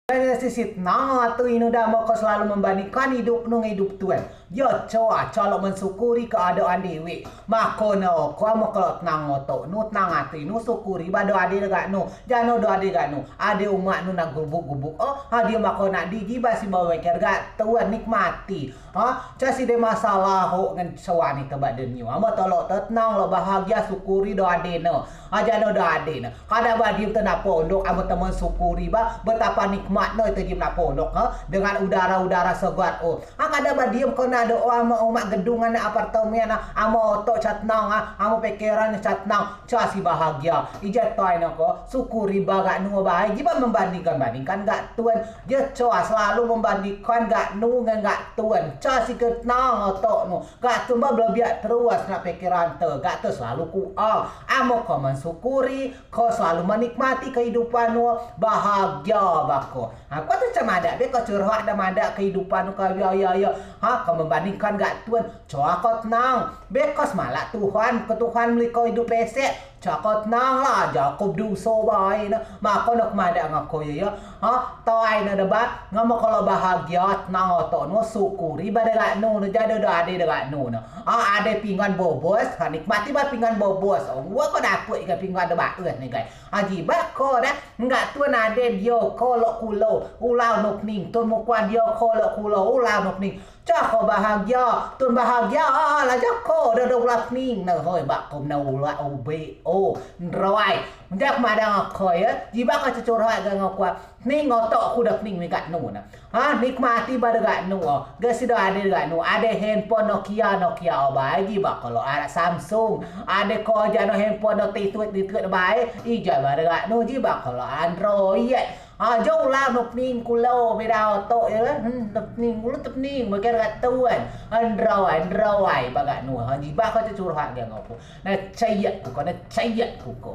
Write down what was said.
Dari sisi nang tu inu dah mau kau selalu membandingkan hidup nu hidup tuan. Ya coba kalau mensyukuri keadaan dewi. Maka no kau mau kalau tenang otok nu tenang hati nu syukuri bado ade dekat nu. Jangan do ade dekat nu. Ade umat nu nak gubuk-gubuk. Oh, dia maka nak digi basi bawa kerja tuan nikmati. Casi de masalah ho ngan sawani tebak denyu. Amo tolok tenang lo bahagia syukuri do ade no. Jangan do ade no. Kada badi tenang pondok amo teman syukuri ba betapa nikmat no itu jim nak pondok dengan udara-udara segar kada badiam kau nak doa umat gedung anak apartemen amo otok catnang amo pikiran catnang casi bahagia ijat toy nako syukuri baga nu baik jiba membandingkan gak tuan je coa selalu membandingkan gak nu gak tuan casi ketnang otok nu gak tuan berlebihan terus nak pikiran te gak tu selalu kuang amo kau mensyukuri kau selalu menikmati kehidupan nu bahagia bako. Kau tu macam ada be kau curhat dah ada kehidupan kau ya. Kau membandingkan gak tuan. Coba kau tenang. Be kau semalat Tuhan, ke Tuhan beli kau hidup pesek. Coba kau tenang lah, Jakob duso baik na. Maka nak ada ngako ya. Toy na debat. Ngamo kalau bahagia tenang otok no syukuri badai nu jadi dah ada dekat nu. Ada pinggan bobos, nikmati ba pinggan bobos. Gua kau dapat ikan pinggan debat ni guys. Ajibak kau dah enggak tuan ada dia kolok kulo ulau nok ning tuan mukuan dia kolok kulo ulau nok ning cak bahagia tuan bahagia lah jako dah ulak ning nah hoi bak kom na ulak obe nroi jak madang koi jibak ka curhat ga ngakwa ning ngotok ku dak ning mikat nu na nikmati ba dekat nu ga sida ada dekat nu ada handphone Nokia baik jibak kalau ada Samsung ada ko jano handphone no titut baik ija ba dekat nu jibak kalau Android jauh lah nok ning kulo beda otok ya nok ning kulo tep ning bagian kat tuan Android bagat nu jibak ka curhat ga ngapo na cayat ku ko